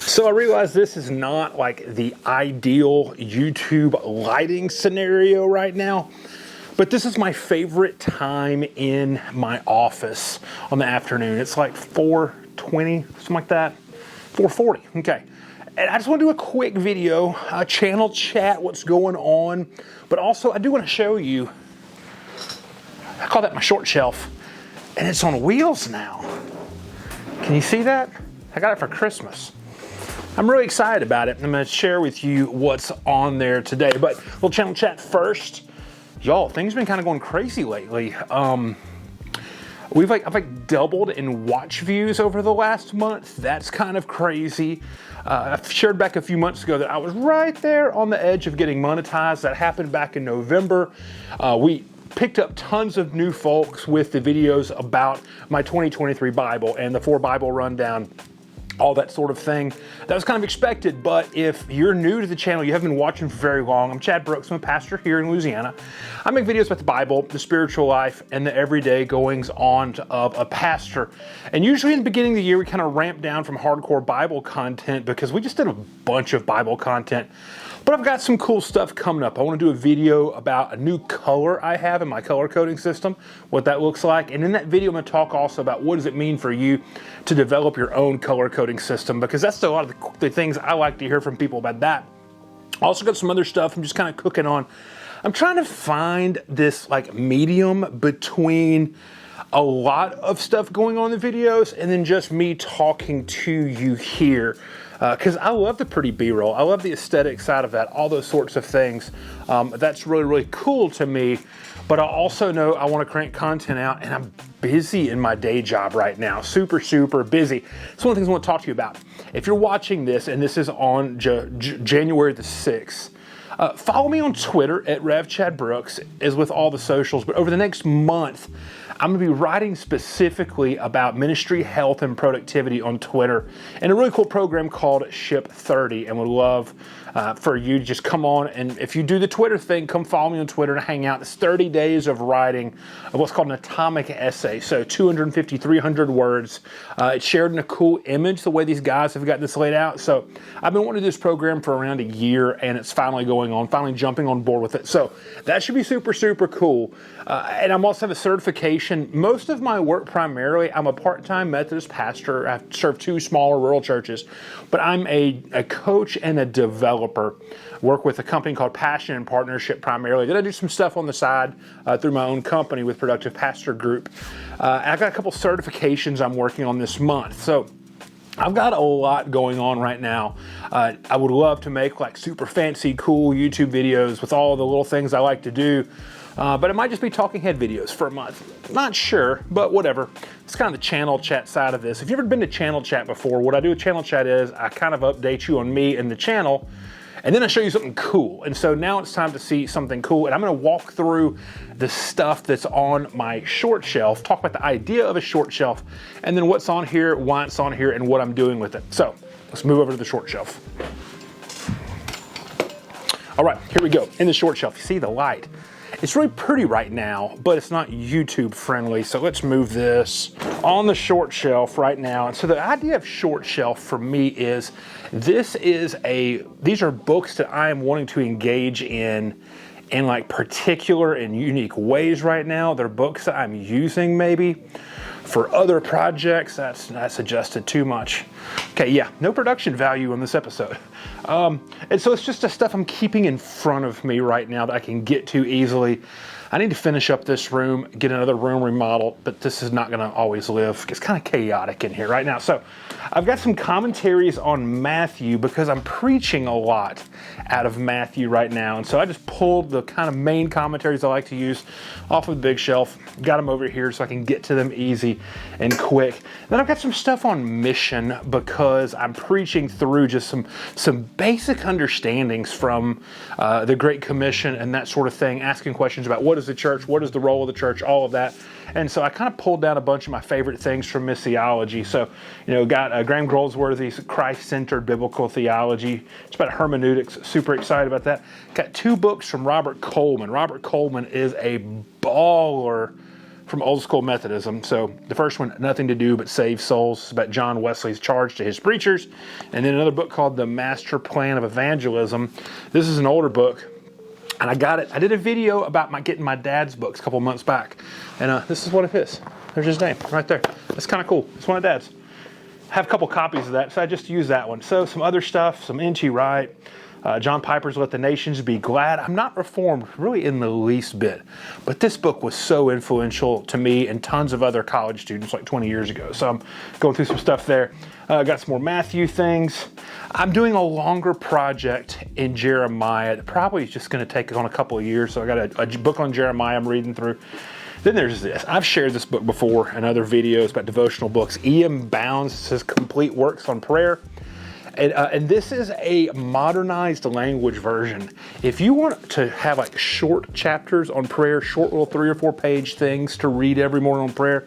So I realize this is not like the ideal YouTube lighting scenario right now, but this is my favorite time in my office on the afternoon. It's like 4:20, something like that, 4:40, okay. And I just want to do a quick video, channel chat, what's going on, but also I do want to show you, I call that my short shelf, and it's on wheels now. Can you see that? I got it for Christmas. I'm really excited about it. I'm going to share with you what's on there today. But a little channel chat first. Y'all, things have been kind of going crazy lately. I've doubled in watch views over the last month. That's kind of crazy. I shared back a few months ago that I was right there on the edge of getting monetized. That happened back in November. We picked up tons of new folks with the videos about my 2023 Bible and the 4 Bible rundown, all that sort of thing. That was kind of expected, but if you're new to the channel, you haven't been watching for very long, I'm Chad Brooks, I'm a pastor here in Louisiana. I make videos about the Bible, the spiritual life, and the everyday goings on of a pastor. And usually in the beginning of the year, we kind of ramp down from hardcore Bible content because we just did a bunch of Bible content. But I've got some cool stuff coming up. I want to do a video about a new color I have in my color coding system, what that looks like. And in that video, I'm going to talk also about what does it mean for you to develop your own color coding system, because that's a lot of the things I like to hear from people about that. I also got some other stuff I'm just kind of cooking on. I'm trying to find this like medium between a lot of stuff going on in the videos and then just me talking to you here. Because I love the pretty B-roll. I love the aesthetic side of that, all those sorts of things. That's really, really cool to me. But I also know I want to crank content out, and I'm busy in my day job right now. Super, super busy. It's one of the things I want to talk to you about. If you're watching this, and this is on January the 6th, follow me on Twitter at RevChadBrooks, as with all the socials. But over the next month, I'm going to be writing specifically about ministry, health, and productivity on Twitter and a really cool program called Ship 30, and would love for you to just come on, and if you do the Twitter thing, come follow me on Twitter and hang out. It's 30 days of writing of what's called an atomic essay, so 250, 300 words. It's shared in a cool image, the way these guys have got this laid out. So I've been wanting to do this program for around a year, and it's finally going on, finally jumping on board with it. So that should be super, super cool. And I'm also have a certification. Most of my work primarily, I'm a part-time Methodist pastor. I've served 2 smaller rural churches, but I'm a coach and a developer. Work with a company called Passion and Partnership primarily. Then I do some stuff on the side through my own company with Productive Pastor Group. I've got a couple certifications I'm working on this month. So I've got a lot going on right now. I would love to make like super fancy, cool YouTube videos with all the little things I like to do. But it might just be talking head videos for a month. Not sure, but whatever. It's kind of the channel chat side of this. If you've ever been to channel chat before, what I do with channel chat is I kind of update you on me and the channel, and then I show you something cool. And so now it's time to see something cool, and I'm going to walk through the stuff that's on my short shelf, talk about the idea of a short shelf, and then what's on here, why it's on here, and what I'm doing with it. So let's move over to the short shelf. All right, here we go. In the short shelf, you see the light. It's really pretty right now, but it's not YouTube friendly. So let's move this on the short shelf right now. And so the idea of short shelf for me is these are books that I am wanting to engage in like particular and unique ways right now. They're books that I'm using maybe for other projects. That's adjusted too much. Okay, yeah, no production value on this episode. And so it's just the stuff I'm keeping in front of me right now that I can get to easily. I need to finish up this room, get another room remodeled, but this is not going to always live. It's kind of chaotic in here right now. So I've got some commentaries on Matthew because I'm preaching a lot out of Matthew right now. And so I just pulled the kind of main commentaries I like to use off of the big shelf, got them over here so I can get to them easy and quick. Then I've got some stuff on mission because I'm preaching through just some basic understandings from the Great Commission and that sort of thing, asking questions about what is the church, what is the role of the church, all of that. And so I kind of pulled down a bunch of my favorite things from missiology. So, got Graham Goldsworthy's Christ-centered biblical theology. It's about hermeneutics. Super excited about that. Got 2 books from Robert Coleman. Robert Coleman is a baller from Old School Methodism. So the first one, Nothing to Do But Save Souls, is about John Wesley's charge to his preachers. And then another book called The Master Plan of Evangelism. This is an older book. And I got it. I did a video about getting my dad's books a couple months back. And this is one of his. There's his name right there. That's kind of cool. It's one of Dad's. I have a couple copies of that, so I just use that one. So some other stuff, some N.T. Wright, John Piper's Let the Nations Be Glad. I'm not Reformed really in the least bit, but this book was so influential to me and tons of other college students like 20 years ago. So I'm going through some stuff there. Got some more Matthew things. I'm doing a longer project in Jeremiah that probably is just going to take on a couple of years. So I got a book on Jeremiah I'm reading through. Then there's this. I've shared this book before in other videos about devotional books. E.M. Bounds says Complete Works on Prayer. And this is a modernized language version. If you want to have like short chapters on prayer, short little 3 or 4 page things to read every morning on prayer,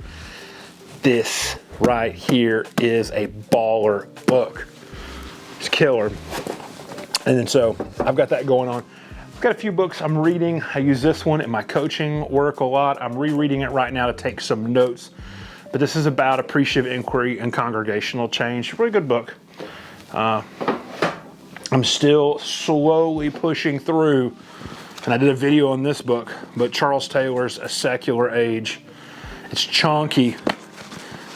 this right here is a baller book. It's killer. And then so I've got that going on. I've got a few books I'm reading. I use this one in my coaching work a lot. I'm rereading it right now to take some notes. But this is about appreciative inquiry and congregational change. Really good book. I'm still slowly pushing through, and I did a video on this book, but Charles Taylor's A Secular Age. It's chunky.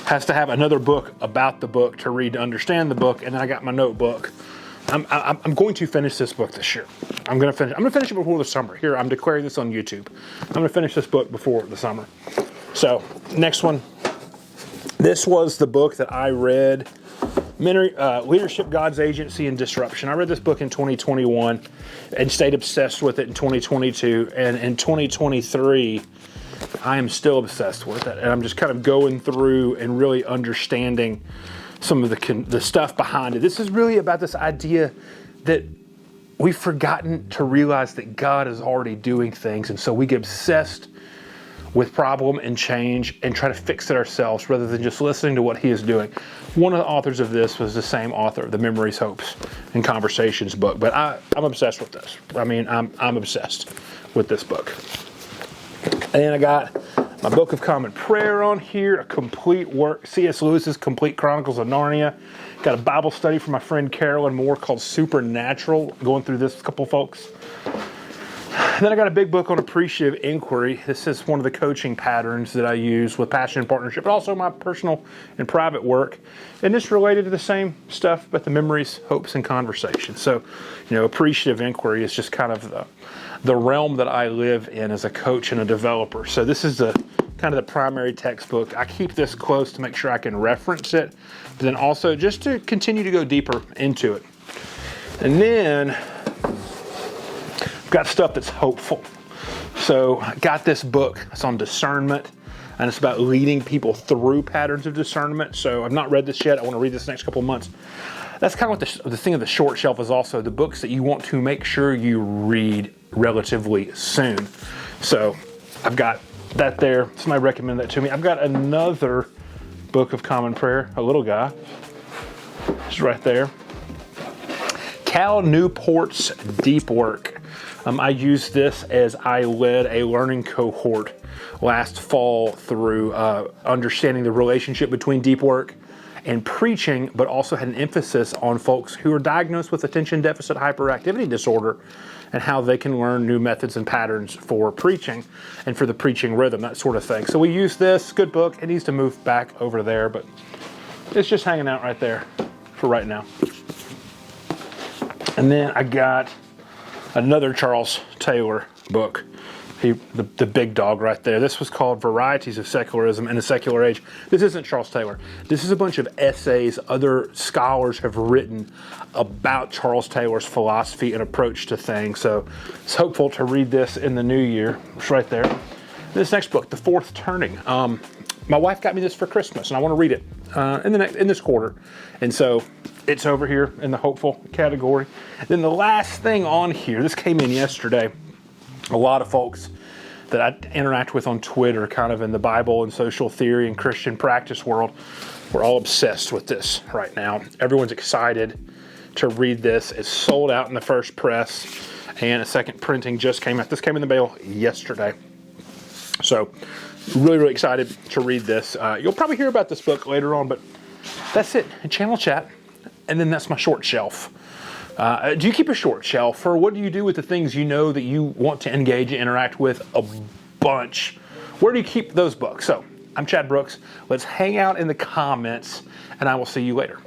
Has to have another book about the book to read to understand the book, and then I got my notebook. I'm going to finish this book this year. I'm going to finish it before the summer. Here, I'm declaring this on YouTube. I'm going to finish this book before the summer. So, next one. This was the book that I read, Leadership, God's Agency, and Disruption. I read this book in 2021 and stayed obsessed with it in 2022. And in 2023, I am still obsessed with it. And I'm just kind of going through and really understanding some of the stuff behind it. This is really about this idea that we've forgotten to realize that God is already doing things. And so we get obsessed with problem and change and try to fix it ourselves rather than just listening to what he is doing. One of the authors of this was the same author of the Memories, Hopes, and Conversations book. But I'm obsessed with this. I mean, I'm obsessed with this book. And I got my Book of Common Prayer on here, a complete work, C.S. Lewis's Complete Chronicles of Narnia. Got a Bible study from my friend Carolyn Moore called Supernatural, going through this with a couple folks. Then I got a big book on appreciative inquiry. This is one of the coaching patterns that I use with Passion and Partnership, but also my personal and private work. And it's related to the same stuff, but the Memories, Hopes, and Conversations. So, appreciative inquiry is just kind of the realm that I live in as a coach and a developer. So this is kind of the primary textbook. I keep this close to make sure I can reference it, but then also just to continue to go deeper into it. And then I've got stuff that's hopeful. So I got this book. It's on discernment, and it's about leading people through patterns of discernment. So I've not read this yet. I want to read this next couple of months. That's kind of what the thing of the short shelf is, also the books that you want to make sure you read relatively soon. So I've got that there. Somebody recommended that to me. I've got another Book of Common Prayer, a little guy. It's right there. Cal Newport's Deep Work. I used this as I led a learning cohort last fall through understanding the relationship between deep work and preaching, but also had an emphasis on folks who are diagnosed with attention deficit hyperactivity disorder and how they can learn new methods and patterns for preaching and for the preaching rhythm, that sort of thing. So we use this, good book. It needs to move back over there, but it's just hanging out right there for right now. And then I got another Charles Taylor book. The big dog right there. This was called Varieties of Secularism in the Secular Age. This isn't Charles Taylor. This is a bunch of essays other scholars have written about Charles Taylor's philosophy and approach to things. So it's hopeful to read this in the new year. It's right there. This next book, The Fourth Turning. My wife got me this for Christmas, and I want to read it in this quarter. And so it's over here in the hopeful category. Then the last thing on here, this came in yesterday. A lot of folks that I interact with on Twitter, kind of in the Bible and social theory and Christian practice world, we're all obsessed with this right now. Everyone's excited to read this. It's sold out in the first press, and a second printing just came out. This came in the mail yesterday. So really, really excited to read this. You'll probably hear about this book later on, but that's it. Channel chat. And then that's my short shelf. Do you keep a short shelf, or what do you do with the things you know that you want to engage and interact with a bunch? Where do you keep those books? So I'm Chad Brooks. Let's hang out in the comments, and I will see you later.